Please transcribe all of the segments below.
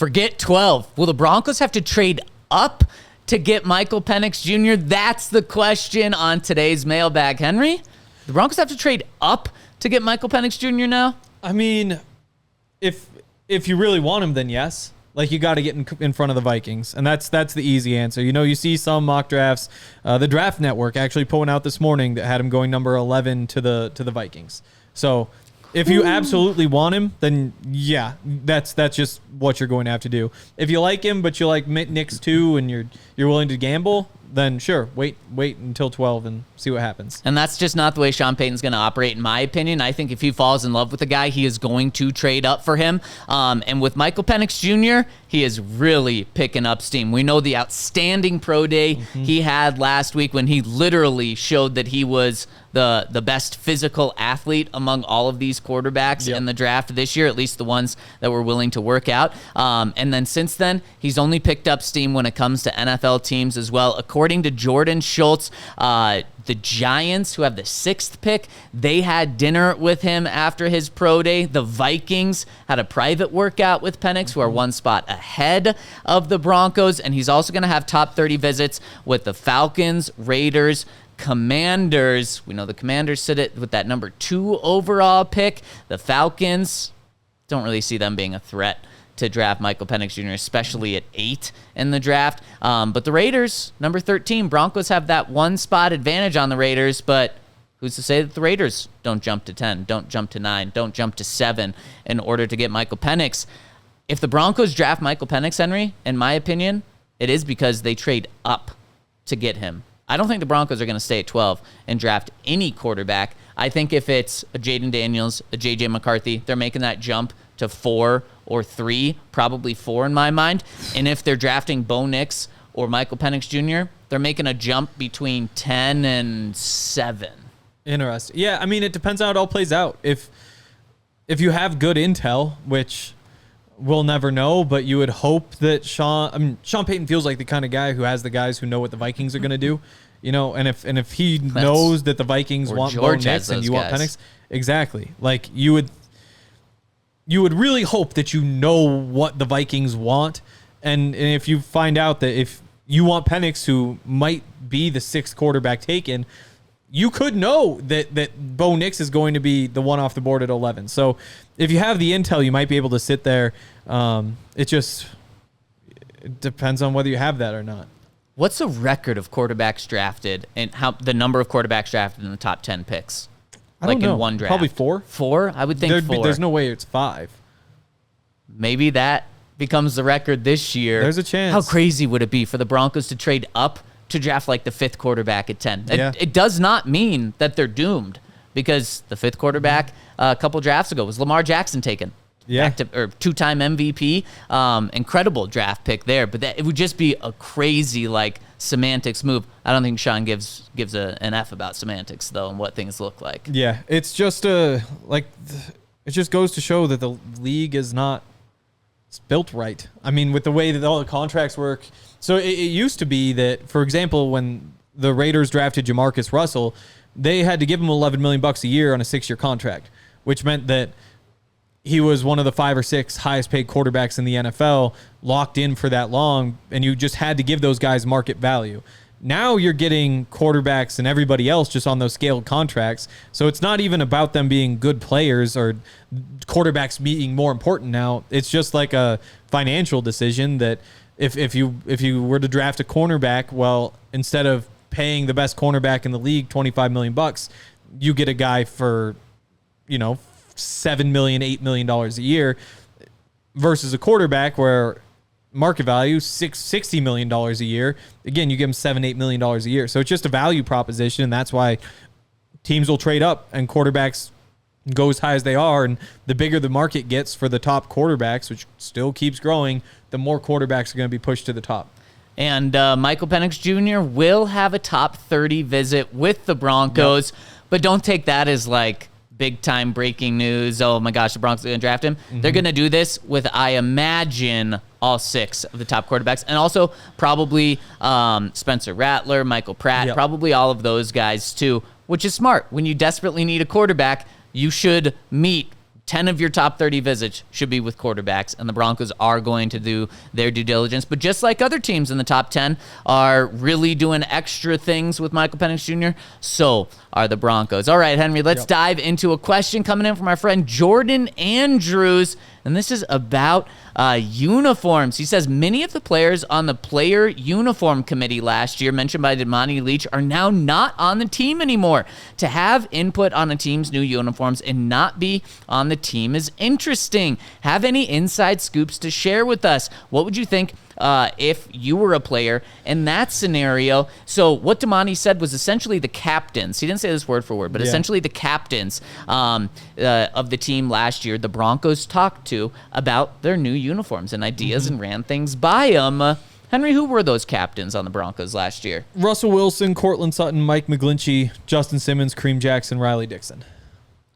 Forget 12. Will the Broncos have to trade up to get Michael Penix Jr.? That's the question on today's mailbag. Henry, the Broncos have to trade up to get Michael Penix Jr. now? I mean, if you really want him, then yes. Like, you got to get in front of the Vikings, and that's the easy answer. You know, you see some mock drafts. The Draft Network actually put one out this morning that had him going number 11 to the Vikings. So if you absolutely want him, then yeah, that's just what you're going to have to do. If you like him, but you like Knicks too, and you're willing to gamble, then sure, wait until 12 and see what happens. And that's just not the way Sean Payton's going to operate, in my opinion. I think if he falls in love with the guy, he is going to trade up for him. And with Michael Penix Jr., he is really picking up steam. We know the outstanding pro day he had last week when he literally showed that he was the best physical athlete among all of these quarterbacks in the draft this year, at least the ones that were willing to work out. And then since then, he's only picked up steam when it comes to NFL teams as well. According to Jordan Schultz, the Giants, who have the 6th pick, they had dinner with him after his pro day. The Vikings had a private workout with Penix, who are one spot ahead of the Broncos. And he's also going to have top 30 visits with the Falcons, Raiders, Commanders. We know the Commanders sit it with that number 2 overall pick. The Falcons, don't really see them being a threat to draft Michael Penix Jr., especially at 8 in the draft. But the Raiders, number 13, Broncos have that 1 spot advantage on the Raiders, but who's to say that the Raiders don't jump to 10, don't jump to 9, don't jump to 7 in order to get Michael Penix? If the Broncos draft Michael Penix, Henry, in my opinion, it is because they trade up to get him. I don't think the Broncos are going to stay at 12 and draft any quarterback. I think if it's a Jaden Daniels, a J.J. McCarthy, they're making that jump to 4 or 3, probably 4 in my mind. And if they're drafting Bo Nix or Michael Penix Jr., they're making a jump between 10 and 7. Interesting. Yeah, I mean, it depends how it all plays out. If you have good intel, which we'll never know, but you would hope that Sean Payton feels like the kind of guy who has the guys who know what the Vikings are going to do. You know, and if he knows that the Vikings want Bo Nix and you want Penix, exactly. Like, you would really hope that you know what the Vikings want, and if you find out that if you want Penix, who might be the 6th quarterback taken, you could know that Bo Nix is going to be the one off the board at 11. So if you have the intel, you might be able to sit there. It depends on whether you have that or not. What's the record of quarterbacks drafted and how the number of quarterbacks drafted in the top 10 picks? I don't know. In one draft. Probably 4. 4? I would think 4. There's no way it's 5. Maybe that becomes the record this year. There's a chance. How crazy would it be for the Broncos to trade up to draft like the 5th quarterback at 10? It does not mean that they're doomed, because the 5th quarterback a couple drafts ago was Lamar Jackson taken. Yeah. 2-time MVP. Incredible draft pick there. But it would just be a crazy, semantics move. I don't think Sean gives an F about semantics, though, and what things look like. Yeah, it's just it just goes to show that the league is not built right. I mean, with the way that all the contracts work. So it used to be that, for example, when the Raiders drafted Jamarcus Russell, they had to give him $11 million a year on a 6-year contract, which meant that he was one of the 5 or 6 highest paid quarterbacks in the NFL, locked in for that long, and you just had to give those guys market value. Now you're getting quarterbacks and everybody else just on those scaled contracts. So it's not even about them being good players or quarterbacks being more important now. It's just like a financial decision that if you were to draft a cornerback, well, instead of paying the best cornerback in the league $25 million, you get a guy for, $7 million, $8 million a year, versus a quarterback where market value $60 million a year. Again, you give them $7-8 million a year. So it's just a value proposition, and that's why teams will trade up and quarterbacks go as high as they are. And the bigger the market gets for the top quarterbacks, which still keeps growing, the more quarterbacks are going to be pushed to the top. And Michael Penix Jr. will have a top 30 visit with the Broncos, but don't take that as big-time breaking news. Oh, my gosh, the Broncos are going to draft him. Mm-hmm. They're going to do this with, I imagine, all 6 of the top quarterbacks. And also probably Spencer Rattler, Michael Pratt, probably all of those guys too, which is smart. When you desperately need a quarterback, you should meet 10 of your top 30 visits should be with quarterbacks, and the Broncos are going to do their due diligence. But just like other teams in the top 10 are really doing extra things with Michael Penix Jr., so are the Broncos. All right, Henry, let's dive into a question coming in from our friend Jordan Andrews, and this is about uniforms. He says, many of the players on the player uniform committee last year, mentioned by Damani Leach, are now not on the team anymore. To have input on a team's new uniforms and not be on the team is interesting. Have any inside scoops to share with us? What would you think if you were a player in that scenario? So what Damani said was essentially the captains. He didn't say this word for word, but essentially the captains of the team last year, the Broncos talked to about their new uniforms and ideas and ran things by them. Henry, who were those captains on the Broncos last year? Russell Wilson, Cortland Sutton, Mike McGlinchey, Justin Simmons, Kareem Jackson, Riley Dixon.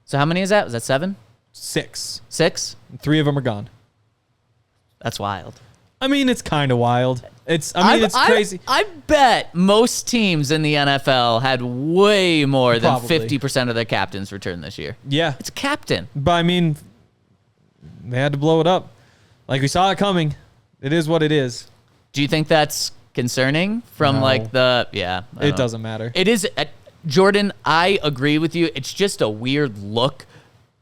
So how many is that? Was that 7? 6. 6? 3 of them are gone. That's wild. I mean, it's kind of wild. It's crazy. I bet most teams in the NFL had way more than Probably. 50% of their captains return this year. Yeah. It's a captain. But, I mean, they had to blow it up. Like, we saw it coming. It is what it is. Do you think that's concerning from No. it doesn't matter. It is, Jordan, I agree with you. It's just a weird look,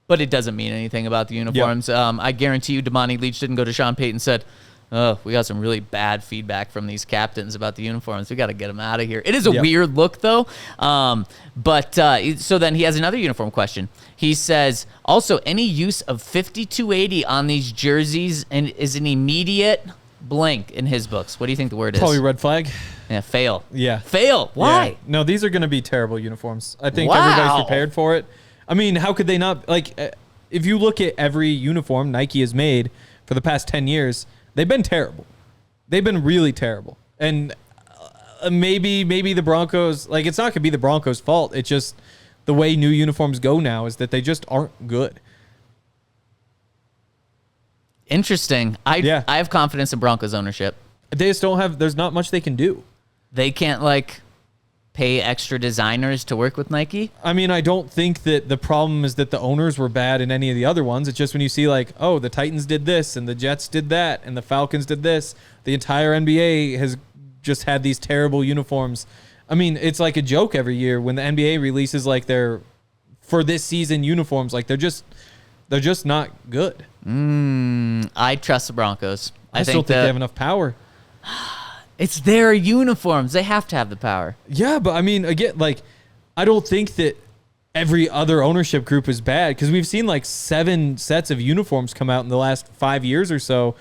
but it doesn't mean anything about the uniforms. I guarantee you Damani Leach didn't go to Sean Payton and said, oh, we got some really bad feedback from these captains about the uniforms. We got to get them out of here. It is a weird look, though. So then he has another uniform question. He says, also, any use of 5280 on these jerseys and is an immediate blank in his books. What do you think the word is? Probably red flag. Yeah, fail. Yeah. Fail. Why? Yeah. No, these are going to be terrible uniforms. I think everybody's prepared for it. I mean, how could they not? Like, if you look at every uniform Nike has made for the past 10 years, they've been terrible. They've been really terrible. And maybe the Broncos, like, it's not going to be the Broncos' fault. It's just the way new uniforms go now is that they just aren't good. Interesting. I have confidence in Broncos ownership. They just don't have, there's not much they can do. They can't, like, pay extra designers to work with Nike? I mean, I don't think that the problem is that the owners were bad in any of the other ones. It's just when you see, like, oh, the Titans did this and the Jets did that and the Falcons did this. The entire NBA has just had these terrible uniforms. I mean, it's like a joke every year when the NBA releases, like, their for this season uniforms. Like, they're just not good. I trust the Broncos. I still think they have enough power. It's their uniforms. They have to have the power. Yeah, but I mean, again, like, I don't think that every other ownership group is bad because we've seen like 7 sets of uniforms come out in the last 5 years or so,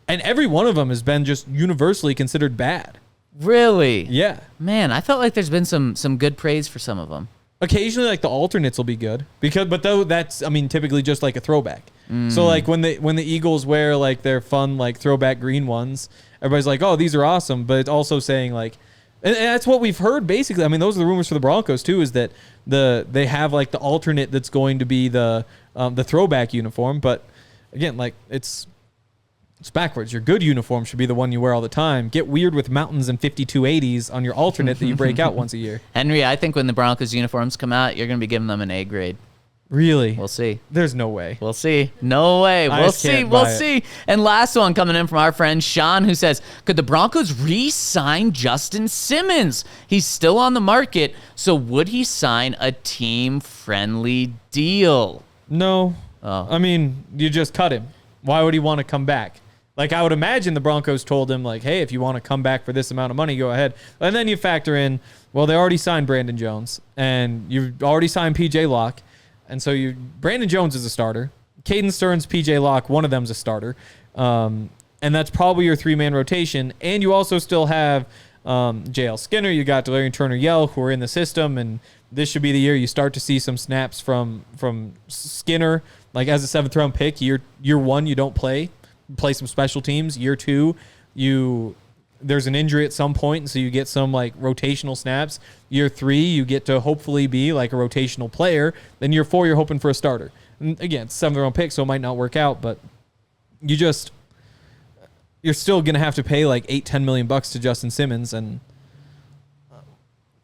and every one of them has been just universally considered bad. Really? Yeah. Man, I felt like there's been some good praise for some of them. Occasionally, like, the alternates will be good but though that's, I mean, typically just like a throwback. So like when the Eagles wear like their fun like throwback green ones, everybody's like, oh, these are awesome. But it's also saying like, and that's what we've heard basically. I mean, those are the rumors for the Broncos too, is that they have like the alternate that's going to be the throwback uniform. But again, like it's backwards. Your good uniform should be the one you wear all the time. Get weird with mountains and 5280s on your alternate that you break out once a year. Henry, I think when the Broncos uniforms come out, you're going to be giving them an A grade. Really? We'll see. There's no way. We'll see. No way. We'll see. And last one coming in from our friend Sean, who says, could the Broncos re-sign Justin Simmons? He's still on the market, so would he sign a team-friendly deal? No. Oh. I mean, you just cut him. Why would he want to come back? Like, I would imagine the Broncos told him, like, hey, if you want to come back for this amount of money, go ahead. And then you factor in, well, they already signed Brandon Jones, and you've already signed P.J. Locke. And so Brandon Jones is a starter. Caden Stearns, P.J. Locke, one of them's a starter. And that's probably your 3-man rotation. And you also still have J.L. Skinner. You got Delarian Turner-Yell, who are in the system. And this should be the year you start to see some snaps from Skinner. Like, as a 7th-round pick, year 1, you don't play some special teams. Year 2, there's an injury at some point, and so you get some like rotational snaps. Year 3, you get to hopefully be like a rotational player. Then year 4, you're hoping for a starter. And again, it's 7th-round pick, so it might not work out, but you're still gonna have to pay like $8-10 million to Justin Simmons, and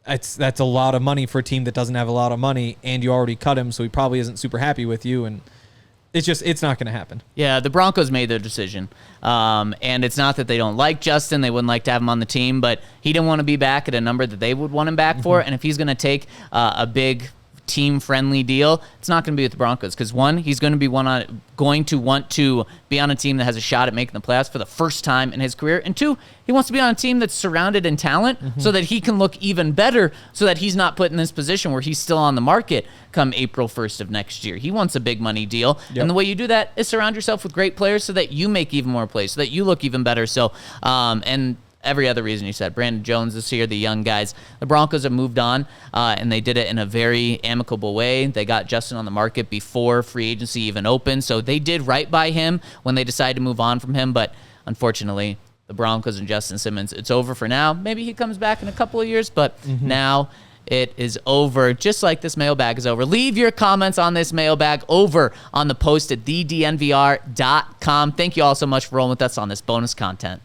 that's a lot of money for a team that doesn't have a lot of money, and you already cut him, so he probably isn't super happy with you. And It's not going to happen. Yeah, the Broncos made their decision. And it's not that they don't like Justin. They wouldn't like to have him on the team, but he didn't want to be back at a number that they would want him back for. And if he's going to take a big team-friendly deal, it's not going to be with the Broncos because, one, he's going to be going to want to be on a team that has a shot at making the playoffs for the first time in his career, and two, he wants to be on a team that's surrounded in talent so that he can look even better, so that he's not put in this position where he's still on the market come April 1st of next year. He wants a big money deal, and the way you do that is surround yourself with great players so that you make even more plays, so that you look even better. So, and every other reason you said. Brandon Jones is here, the young guys. The Broncos have moved on, and they did it in a very amicable way. They got Justin on the market before free agency even opened, so they did right by him when they decided to move on from him. But unfortunately, the Broncos and Justin Simmons, it's over for now. Maybe he comes back in a couple of years, but now it is over, just like this mailbag is over. Leave your comments on this mailbag over on the post at thednvr.com. Thank you all so much for rolling with us on this bonus content.